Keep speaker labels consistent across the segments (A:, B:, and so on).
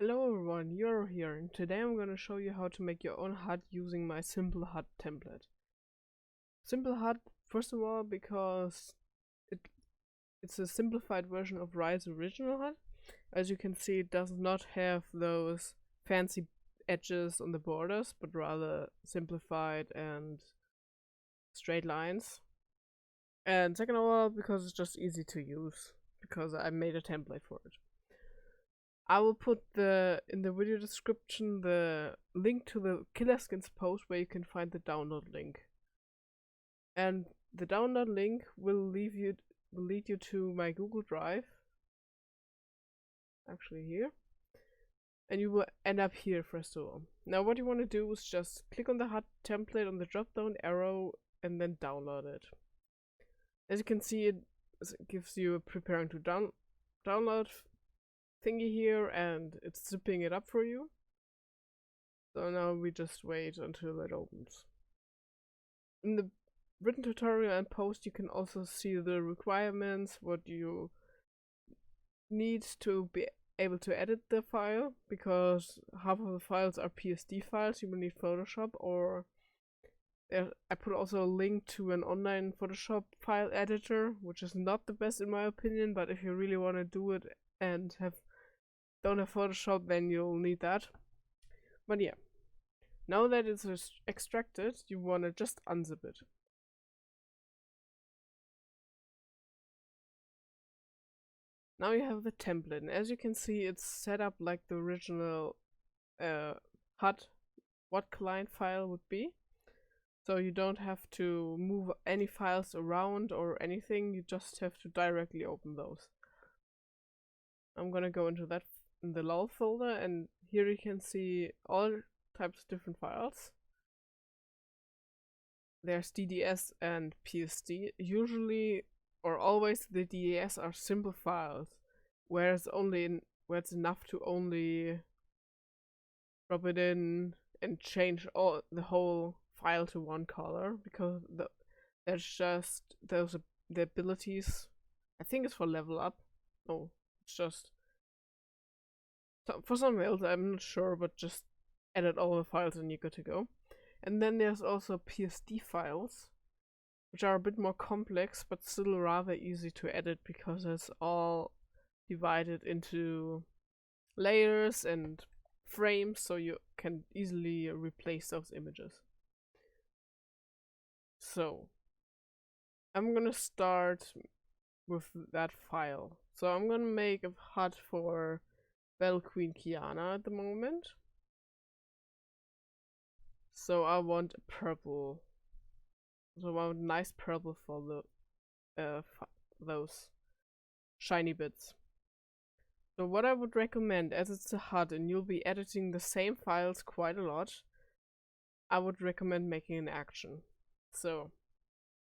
A: Hello everyone, Yorû here, and today I'm going to show you how to make your own HUD using my simple HUD template. Simple HUD, first of all, because it's a simplified version of Riot's original HUD. As you can see, it does not have those fancy edges on the borders, but rather simplified and straight lines. And second of all, because it's just easy to use, because I made a template for it. I will put in the video description the link to the Killerskins post where you can find the download link. And the download link will lead you to my Google Drive. Actually here. And you will end up here first of all. Now what you want to do is just click on the HUD template on the drop down arrow and then download it. As you can see, it gives you a preparing to download thingy here, and it's zipping it up for you. So now we just wait until it opens. In the written tutorial and post you can also see the requirements, what you need to be able to edit the file, because half of the files are PSD files. You will need Photoshop, or I put also a link to an online Photoshop file editor, which is not the best in my opinion, but if you really want to do it and don't have Photoshop, then you'll need that. But yeah, now that it's extracted, you want to just unzip it. Now you have the template, and as you can see, it's set up like the original HUD, what client file would be. So you don't have to move any files around or anything, you just have to directly open those. I'm gonna go into that in the lol folder, and here you can see all types of different files. There's DDS and PSD. Usually or always the DDS are simple files, where it's enough to only drop it in and change the whole file to one color, because that's just the abilities. I think it's for level up. No, it's just for some else, I'm not sure, but just edit all the files and you're good to go. And then there's also PSD files, which are a bit more complex, but still rather easy to edit, because it's all divided into layers and frames, so you can easily replace those images. So I'm gonna start with that file. So I'm gonna make a HUD for Battle Queen Kiana at the moment. So I want a purple. So I want nice purple for the those shiny bits. So what I would recommend, as it's a HUD and you'll be editing the same files quite a lot, I would recommend making an action. So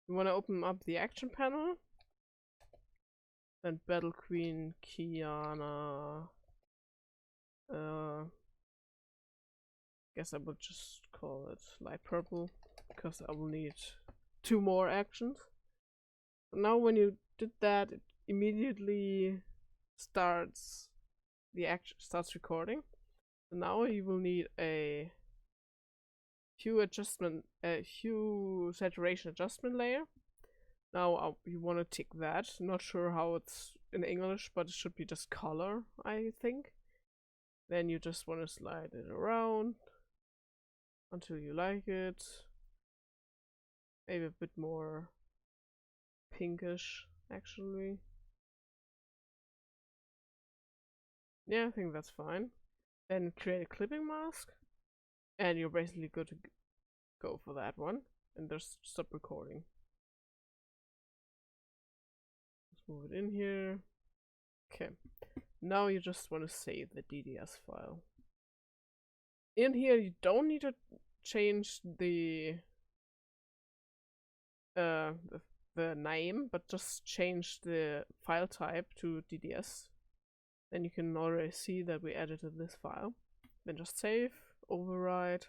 A: you want to open up the action panel, and Battle Queen Kiana. Guess I would just call it light purple, because I will need 2 more actions. Now when you did that, it immediately starts recording. So now you will need a hue saturation adjustment layer. Now you want to tick that. Not sure how it's in English, but it should be just color, I think. Then you just want to slide it around until you like it. Maybe a bit more pinkish, actually. Yeah, I think that's fine. Then create a clipping mask, and you're basically good to go for that one. And just stop recording. Let's move it in here. Okay. Now you just want to save the DDS file. In here you don't need to change the name, but just change the file type to DDS. Then you can already see that we edited this file. Then just save, override.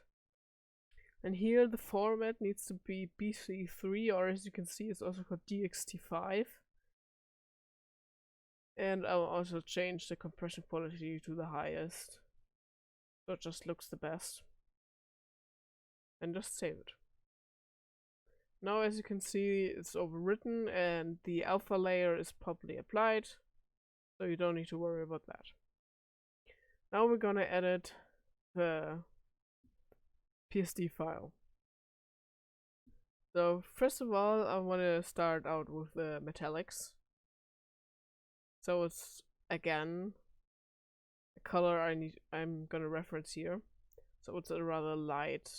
A: And here the format needs to be BC3, or as you can see, it's also called DXT5. And I'll also change the compression quality to the highest, so it just looks the best. And just save it. Now as you can see, it's overwritten and the alpha layer is properly applied, so you don't need to worry about that. Now we're gonna edit the PSD file. So first of all, I want to start out with the metallics. So it's again a color I'm gonna reference here. So it's a rather light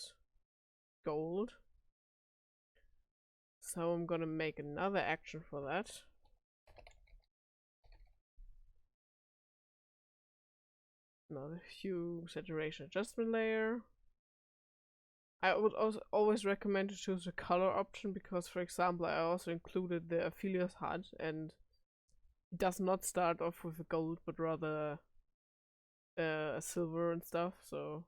A: gold. So I'm gonna make another action for that. Another hue saturation adjustment layer. I would also always recommend to choose a color option because, for example, I also included the Affiliate HUD and it does not start off with a gold but rather silver and stuff, so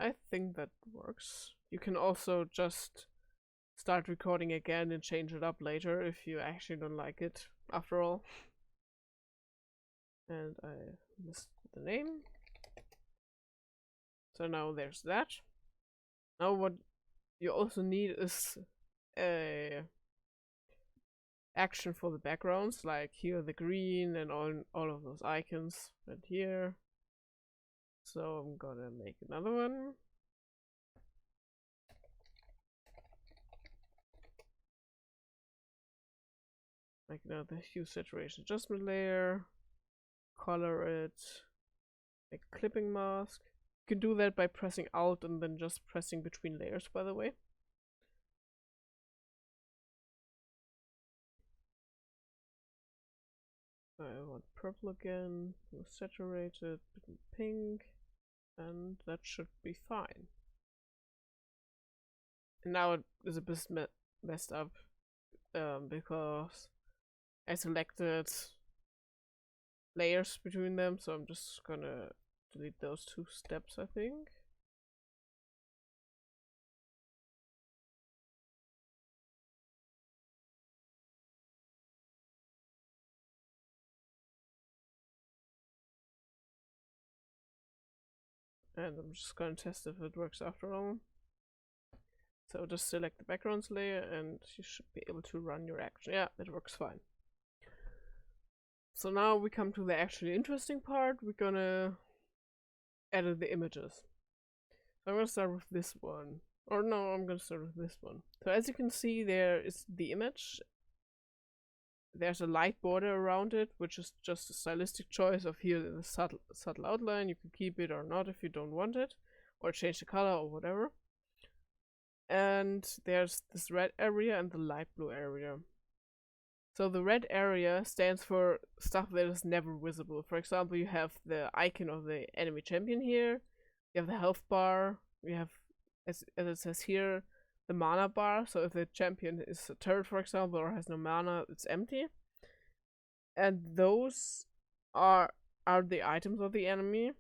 A: I think that works. You can also just start recording again and change it up later if you actually don't like it after all. And I missed the name. So now there's that. Now what you also need is a action for the backgrounds, like here the green and all of those icons and here. So I'm gonna make another one. Like another hue saturation adjustment layer. Color it. Make a clipping mask. You can do that by pressing Alt and then just pressing between layers, by the way. I want purple again, saturated, pink, and that should be fine. And now it is a bit messed up because I selected layers between them, so I'm just gonna delete those two steps, I think. And I'm just gonna test if it works after all. So just select the backgrounds layer and you should be able to run your action. Yeah, it works fine. So now we come to the actually interesting part. We're gonna edit the images. So I'm gonna start with this one. Or no, I'm gonna start with this one. So as you can see, there is the image. There's a light border around it, which is just a stylistic choice of here the subtle outline. You can keep it or not if you don't want it, or change the color or whatever. And there's this red area and the light blue area. So the red area stands for stuff that is never visible. For example, you have the icon of the enemy champion here, you have the health bar, you have, as it says here, the mana bar. So if the champion is a turret, for example, or has no mana, it's empty. And those are the items of the enemy.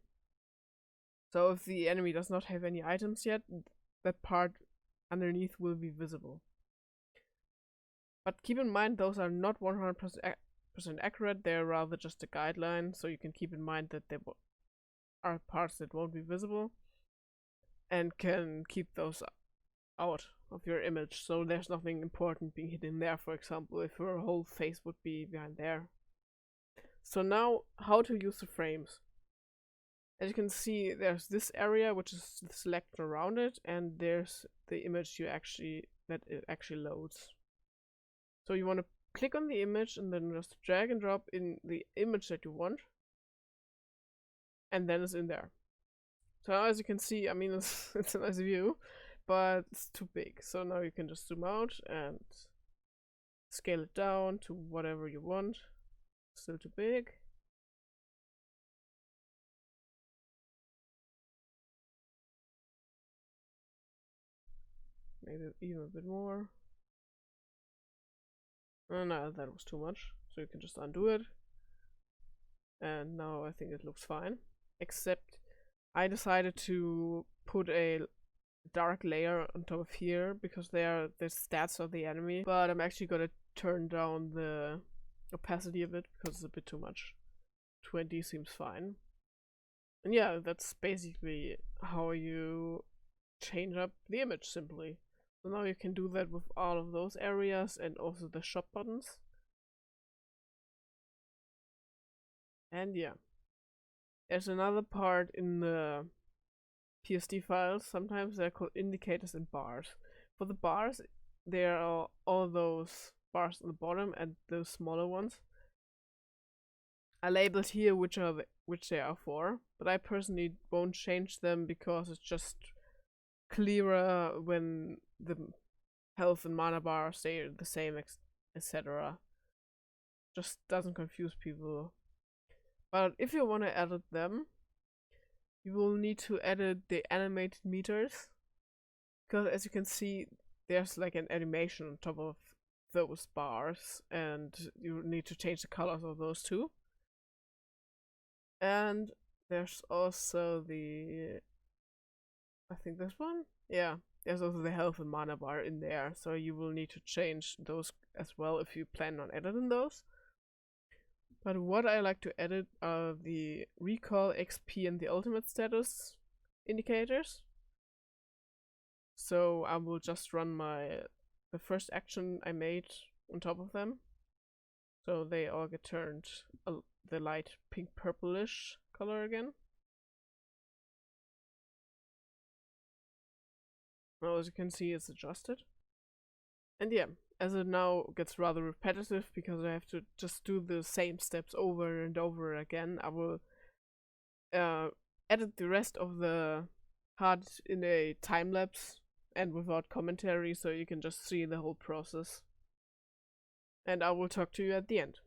A: So if the enemy does not have any items yet, that part underneath will be visible. But keep in mind, those are not 100% accurate, they're rather just a guideline, so you can keep in mind that there are parts that won't be visible and can keep those out of your image, so there's nothing important being hidden there, for example, if your whole face would be behind there. So now, how to use the frames. As you can see, there's this area which is the selection around it, and there's the image that it actually loads. So you want to click on the image and then just drag and drop in the image that you want, and then it's in there. So now, as you can see, I mean, it's a nice view, but it's too big. So now you can just zoom out and scale it down to whatever you want. Still too big. Maybe even a bit more. Oh no, that was too much. So you can just undo it. And now I think it looks fine. Except I decided to put a dark layer on top of here because they are the stats of the enemy. But I'm actually gonna turn down the opacity of it because it's a bit too much. 20 seems fine. And yeah, that's basically how you change up the image simply. So now you can do that with all of those areas and also the shop buttons. And yeah. There's another part in the PSD files. Sometimes they're called indicators and bars. For the bars, there are all those bars on the bottom and those smaller ones are labeled here which they are for, but I personally won't change them because it's just clearer when the health and mana bar stay the same, etc. Just doesn't confuse people. But if you want to edit them, you will need to edit the animated meters, because as you can see, there's like an animation on top of those bars, and you need to change the colors of those too. And there's also the, I think this one? Yeah, there's also the health and mana bar in there, so you will need to change those as well if you plan on editing those. But what I like to edit are the recall, XP, and the ultimate status indicators. So I will just run the first action I made on top of them. So they all get turned the light pink purplish color again. Now as you can see, it's adjusted. And yeah, as it now gets rather repetitive because I have to just do the same steps over and over again, I will edit the rest of the HUD in a time lapse and without commentary, so you can just see the whole process. And I will talk to you at the end.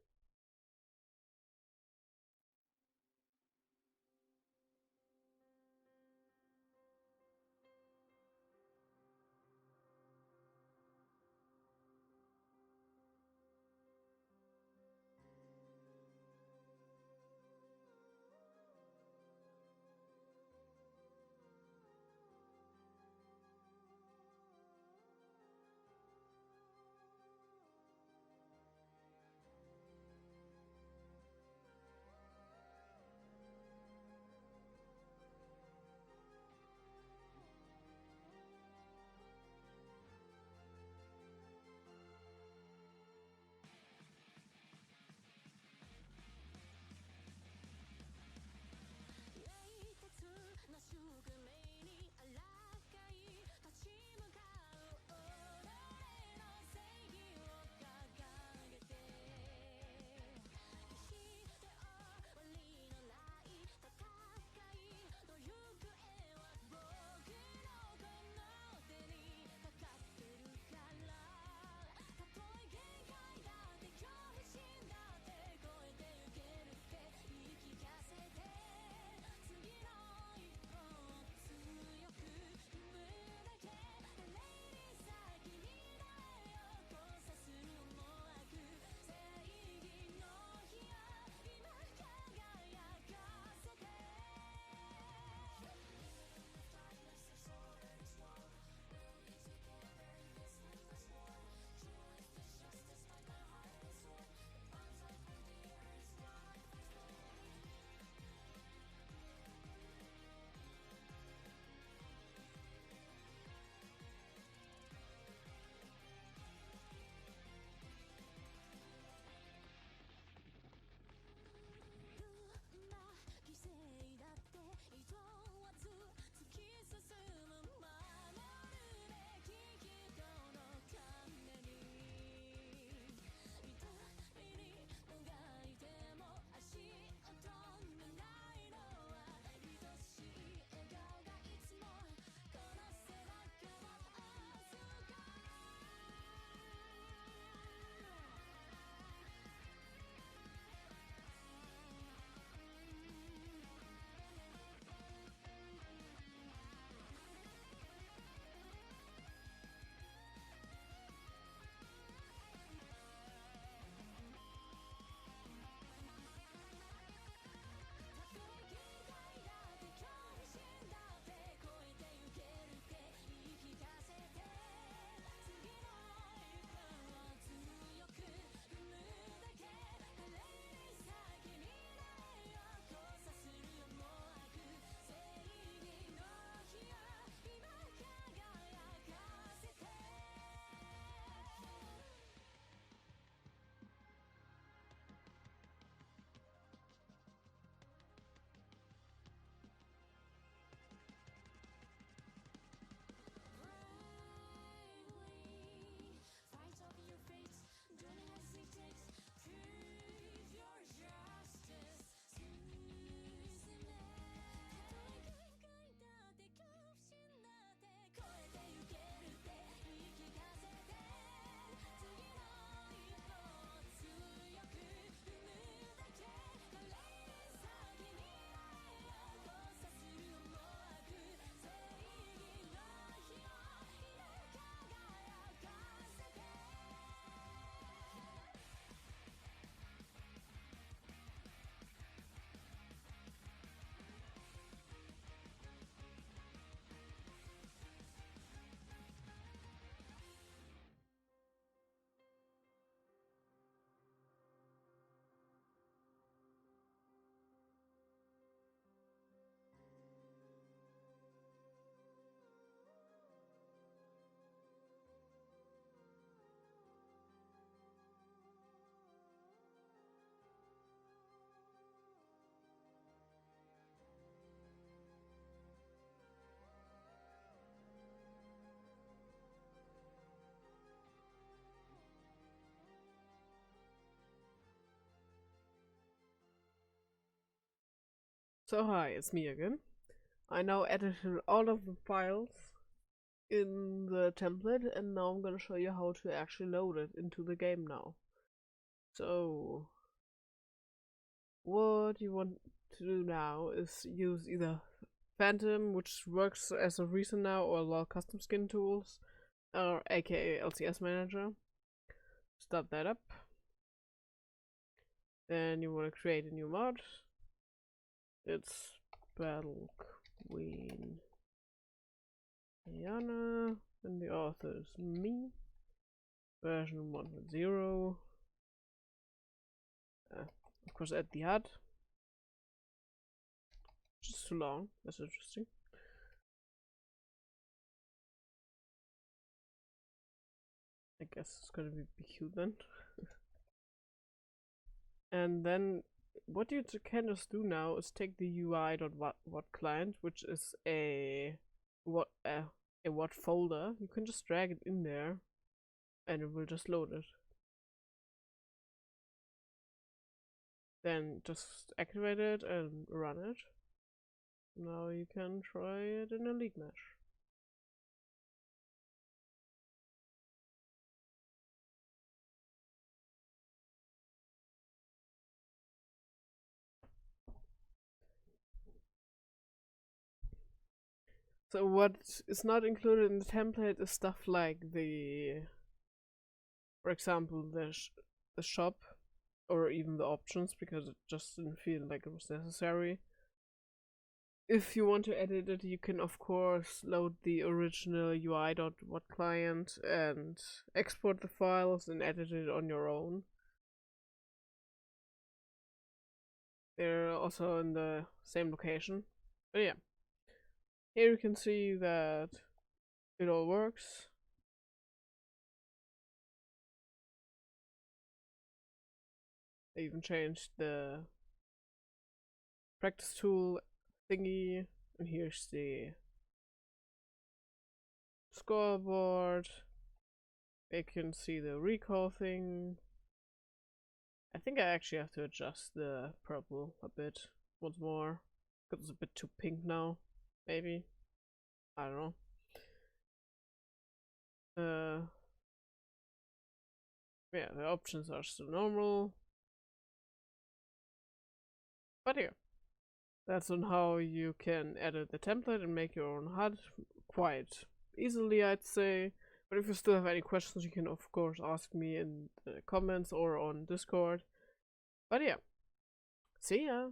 A: So hi, it's me again. I now edited all of the files in the template and now I'm gonna show you how to actually load it into the game now. So what you want to do now is use either Phantom, which works as of recent now, or a lot of custom skin tools, or aka LCS Manager. Start that up. Then you want to create a new mod. It's Battle Queen Diana, and the author is me. Version 1.0. Of course, add the HUD. Just too long. That's interesting. I guess it's gonna be cute then. And then what you can just do now is take the UI.what client, which is a what folder. You can just drag it in there, and it will just load it. Then just activate it and run it. Now you can try it in a league match. So what is not included in the template is stuff like for example, the shop, or even the options, because it just didn't feel like it was necessary. If you want to edit it, you can of course load the original UI.what client and export the files and edit it on your own. They're also in the same location. But yeah, here you can see that it all works. I even changed the practice tool thingy, and here's the scoreboard. You can see the recall thing. I think I actually have to adjust the purple a bit once more, because it's a bit too pink now, maybe. I don't know. Yeah, the options are still normal. But yeah, that's on how you can edit the template and make your own HUD quite easily, I'd say. But if you still have any questions, you can of course ask me in the comments or on Discord. But yeah, see ya!